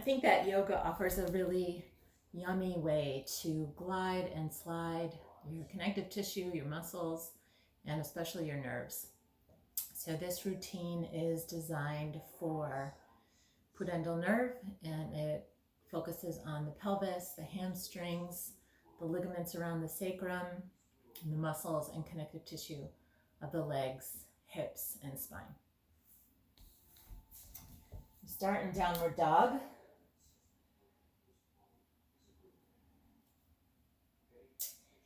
think that yoga offers a really yummy way to glide and slide your connective tissue, your muscles, and especially your nerves. So this routine is designed for pudendal nerve, and it focuses on the pelvis, the hamstrings, the ligaments around the sacrum, and the muscles and connective tissue of the legs, hips, and spine. Start in downward dog.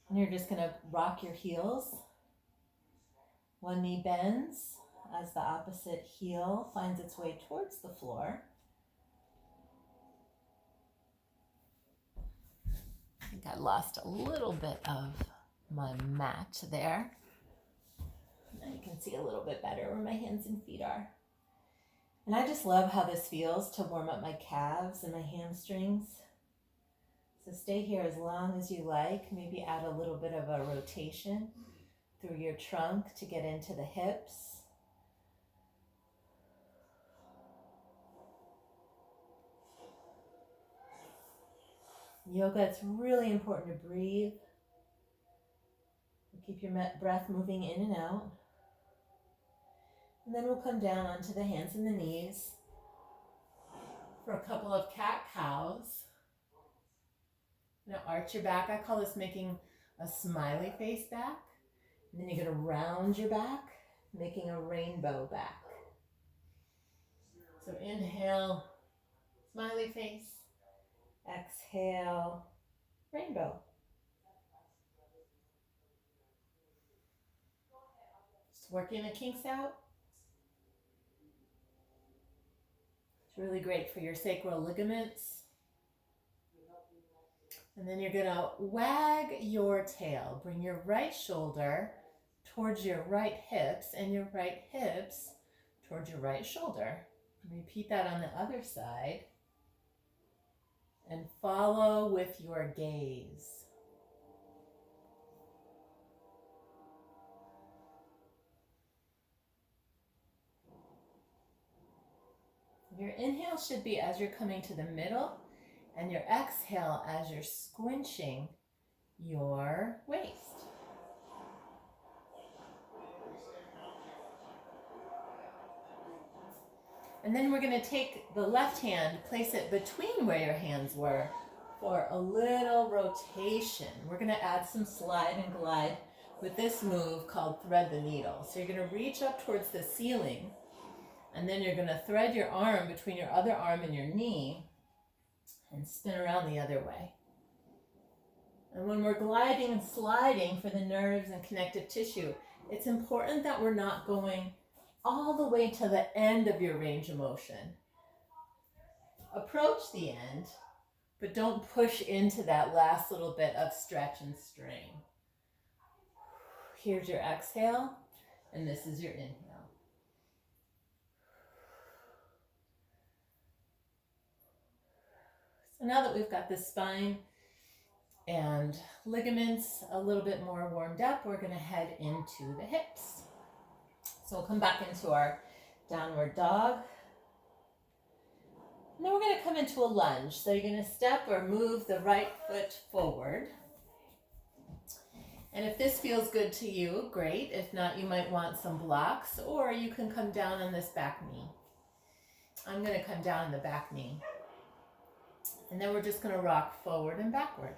And you're just going to rock your heels. One knee bends as the opposite heel finds its way towards the floor. I think I lost a little bit of my mat there. Now you can see a little bit better where my hands and feet are. And I just love how this feels to warm up my calves and my hamstrings. So stay here as long as you like. Maybe add a little bit of a rotation through your trunk to get into the hips. Yoga, it's really important to breathe. Keep your breath moving in and out. And then we'll come down onto the hands and the knees for a couple of cat-cows. Now arch your back. I call this making a smiley face back. And then you're going to round your back, making a rainbow back. So inhale, smiley face. Exhale, rainbow. Just working the kinks out. It's really great for your sacral ligaments. And then you're going to wag your tail. Bring your right shoulder towards your right hips and your right hips towards your right shoulder. Repeat that on the other side. And follow with your gaze. Your inhale should be as you're coming to the middle, and your exhale as you're squinching your waist. And then we're going to take the left hand, place it between where your hands were for a little rotation. We're going to add some slide and glide with this move called thread the needle. So you're going to reach up towards the ceiling, and then you're going to thread your arm between your other arm and your knee and spin around the other way. And when we're gliding and sliding for the nerves and connective tissue, it's important that we're not going all the way to the end of your range of motion. Approach the end, but don't push into that last little bit of stretch and strain. Here's your exhale, and this is your inhale. So now that we've got the spine and ligaments a little bit more warmed up, we're going to head into the hips. So we'll come back into our downward dog. And then we're going to come into a lunge. So you're going to step or move the right foot forward. And if this feels good to you, great. If not, you might want some blocks, or you can come down on this back knee. I'm going to come down on the back knee. And then we're just going to rock forward and backward.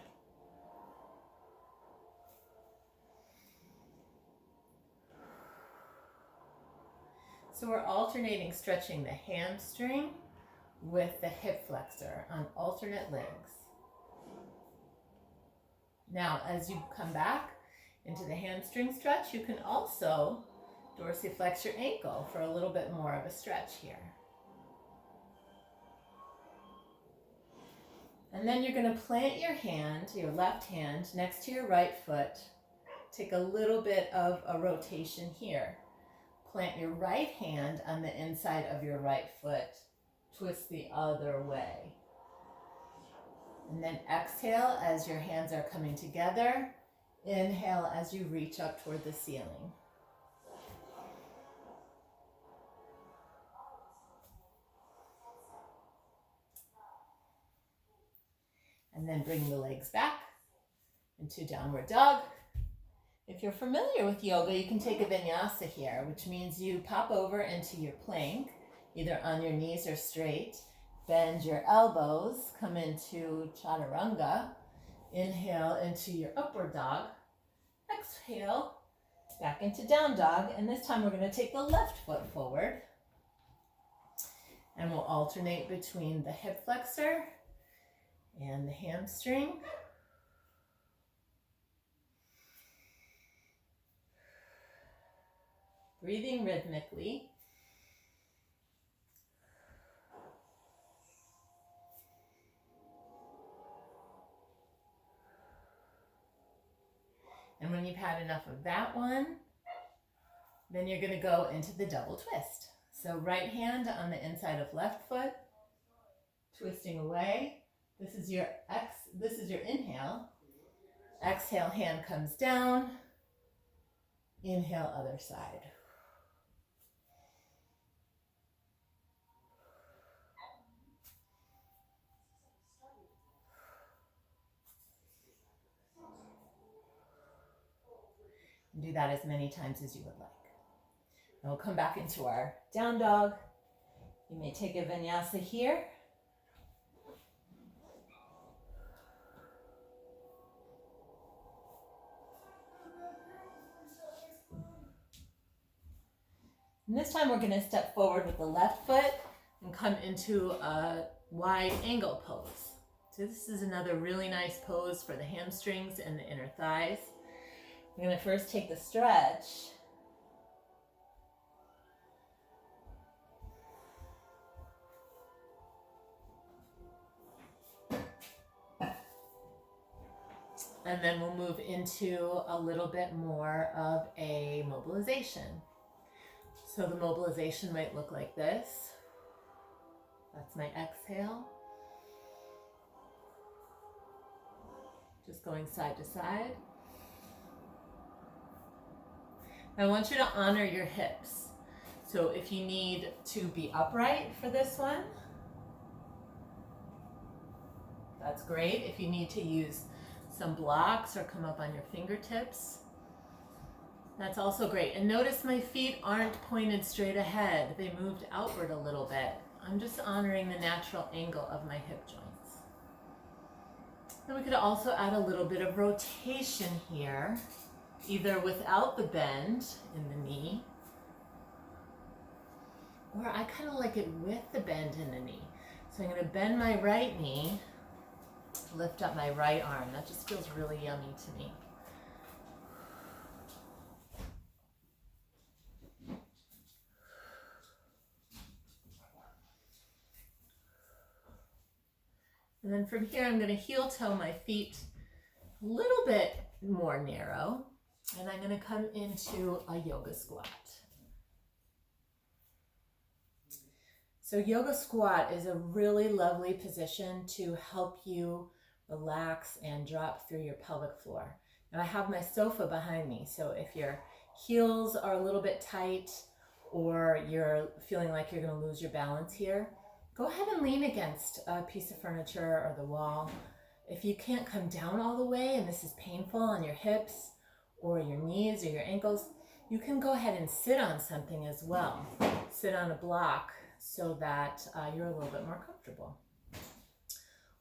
So we're alternating stretching the hamstring with the hip flexor on alternate legs. Now, as you come back into the hamstring stretch, you can also dorsiflex your ankle for a little bit more of a stretch here. And then you're going to plant your hand, your left hand, next to your right foot. Take a little bit of a rotation here. Plant your right hand on the inside of your right foot. Twist the other way. And then exhale as your hands are coming together. Inhale as you reach up toward the ceiling. And then bring the legs back into downward dog. If you're familiar with yoga, you can take a vinyasa here, which means you pop over into your plank, either on your knees or straight. Bend your elbows, come into chaturanga. Inhale into your upward dog. Exhale, back into down dog. And this time we're going to take the left foot forward. And we'll alternate between the hip flexor and the hamstring. Breathing rhythmically. And when you've had enough of that one, then you're going to go into the double twist. So right hand on the inside of left foot, twisting away. This is your inhale. Exhale, hand comes down. Inhale, other side. And do that as many times as you would like. And we'll come back into our down dog. You may take a vinyasa here. And this time we're going to step forward with the left foot and come into a wide angle pose. So this is another really nice pose for the hamstrings and the inner thighs. We're going to first take the stretch. And then we'll move into a little bit more of a mobilization. So the mobilization might look like this. That's my exhale. Just going side to side. I want you to honor your hips. So if you need to be upright for this one, that's great. If you need to use some blocks or come up on your fingertips, that's also great. And notice my feet aren't pointed straight ahead. They moved outward a little bit. I'm just honoring the natural angle of my hip joints. Then we could also add a little bit of rotation here, either without the bend in the knee, or I kind of like it with the bend in the knee. So I'm going to bend my right knee, lift up my right arm. That just feels really yummy to me. And then from here, I'm going to heel toe my feet a little bit more narrow, and I'm going to come into a yoga squat. So yoga squat is a really lovely position to help you relax and drop through your pelvic floor. Now I have my sofa behind me, so if your heels are a little bit tight or you're feeling like you're going to lose your balance here, go ahead and lean against a piece of furniture or the wall. If you can't come down all the way and this is painful on your hips or your knees or your ankles, you can go ahead and sit on something as well. Sit on a block so that you're a little bit more comfortable.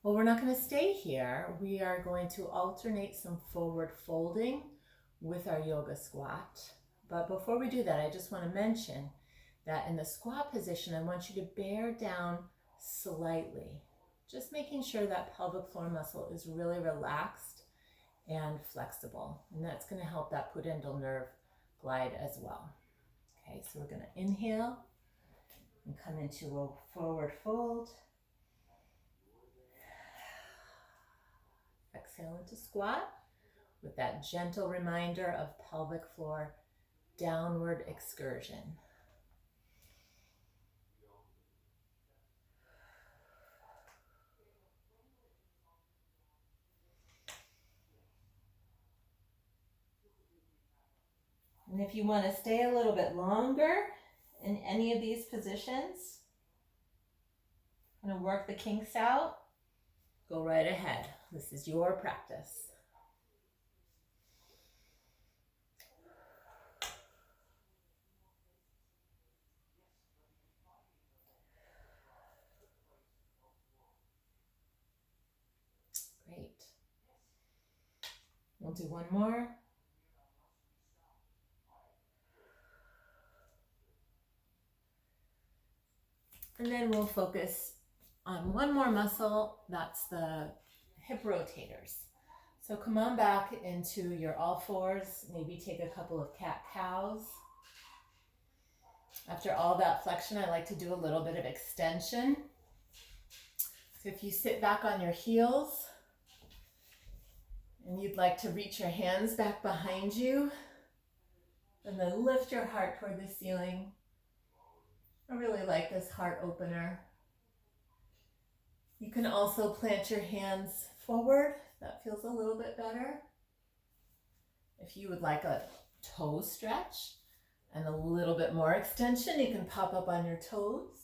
Well, we're not going to stay here. We are going to alternate some forward folding with our yoga squat. But before we do that, I just want to mention that in the squat position, I want you to bear down slightly, just making sure that pelvic floor muscle is really relaxed and flexible. And that's going to help that pudendal nerve glide as well. Okay, so we're going to inhale and come into a forward fold. Exhale into squat with that gentle reminder of pelvic floor downward excursion. And if you want to stay a little bit longer in any of these positions, and work the kinks out, go right ahead. This is your practice. Great. We'll do one more. And then we'll focus on one more muscle. That's the hip rotators. So come on back into your all fours. Maybe take a couple of cat-cows. After all that flexion, I like to do a little bit of extension. So if you sit back on your heels and you'd like to reach your hands back behind you, and then lift your heart toward the ceiling. I really like this heart opener. You can also plant your hands forward. That feels a little bit better. If you would like a toe stretch and a little bit more extension, you can pop up on your toes.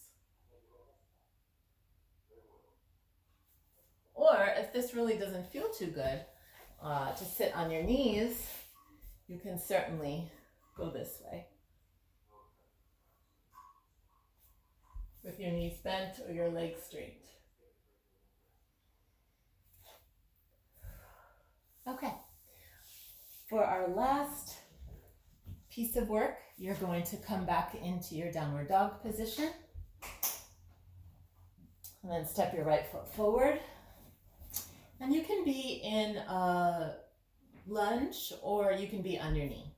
Or if this really doesn't feel too good, to sit on your knees, you can certainly go this way. With your knees bent or your legs straight. Okay. For our last piece of work, you're going to come back into your downward dog position. And then step your right foot forward. And you can be in a lunge or you can be on your knee.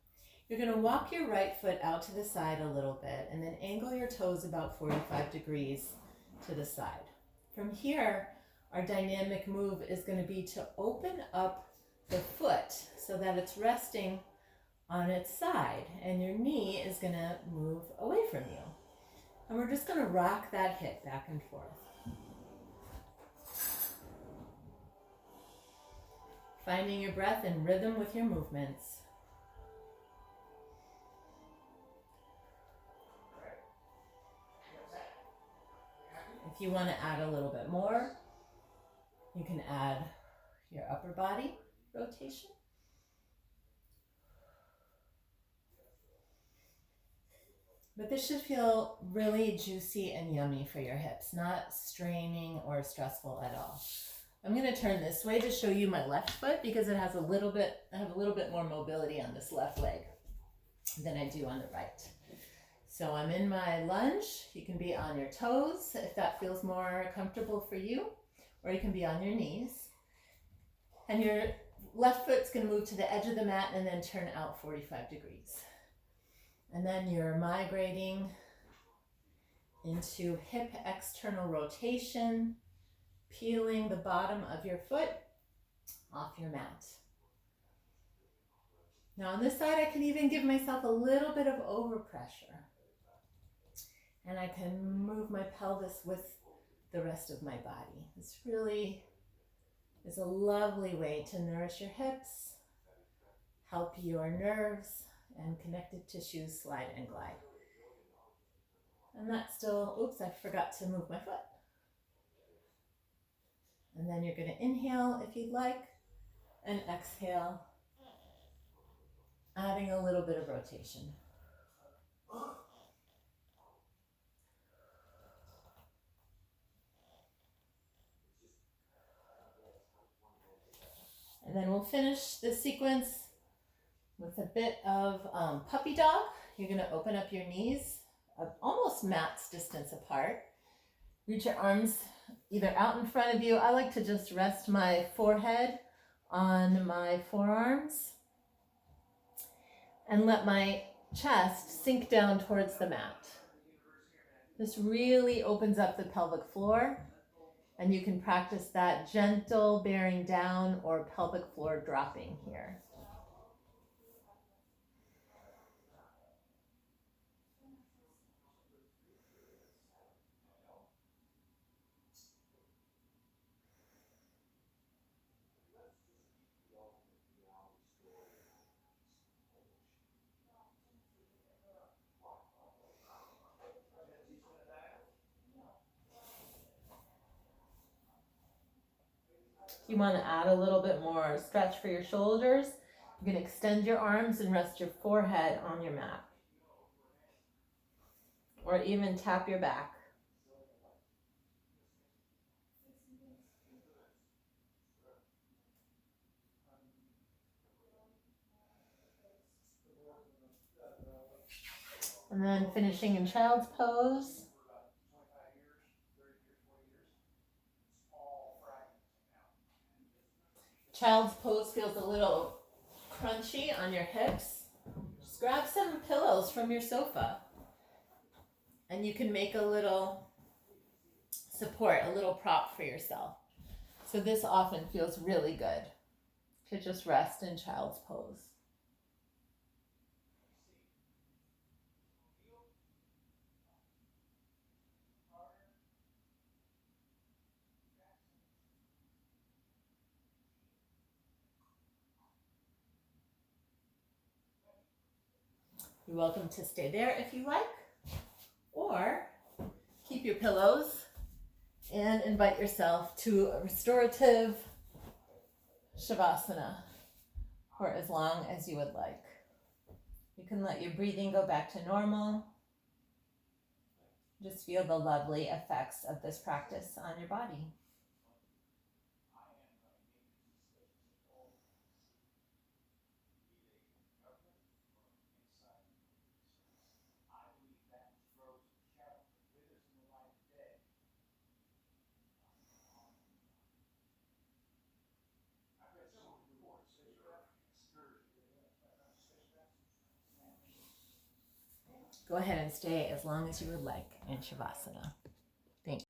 You're going to walk your right foot out to the side a little bit and then angle your toes about 45 degrees to the side. From here, our dynamic move is going to be to open up the foot so that it's resting on its side and your knee is going to move away from you. And we're just going to rock that hip back and forth. Finding your breath and rhythm with your movements. If you want to add a little bit more, you can add your upper body rotation. But this should feel really juicy and yummy for your hips, not straining or stressful at all. I'm going to turn this way to show you my left foot because it has I have a little bit more mobility on this left leg than I do on the right. So I'm in my lunge. You can be on your toes if that feels more comfortable for you, or you can be on your knees. And your left foot's going to move to the edge of the mat and then turn out 45 degrees. And then you're migrating into hip external rotation, peeling the bottom of your foot off your mat. Now on this side, I can even give myself a little bit of overpressure. And I can move my pelvis with the rest of my body. This really is a lovely way to nourish your hips, help your nerves, and connective tissues slide and glide. And that's still, oops, I forgot to move my foot. And then you're going to inhale if you'd like, and exhale, adding a little bit of rotation. And then we'll finish this sequence with a bit of puppy dog. You're going to open up your knees, almost mat's distance apart. Reach your arms either out in front of you. I like to just rest my forehead on my forearms and let my chest sink down towards the mat. This really opens up the pelvic floor, and you can practice that gentle bearing down or pelvic floor dropping here. If you want to add a little bit more stretch for your shoulders, you can extend your arms and rest your forehead on your mat. Or even tap your back. And then finishing in child's pose. Child's pose feels a little crunchy on your hips. Just grab some pillows from your sofa. And you can make a little support, a little prop for yourself. So this often feels really good to just rest in child's pose. You're welcome to stay there if you like, or keep your pillows and invite yourself to a restorative Shavasana for as long as you would like. You can let your breathing go back to normal. Just feel the lovely effects of this practice on your body. Go ahead and stay as long as you would like in Shavasana. Thanks.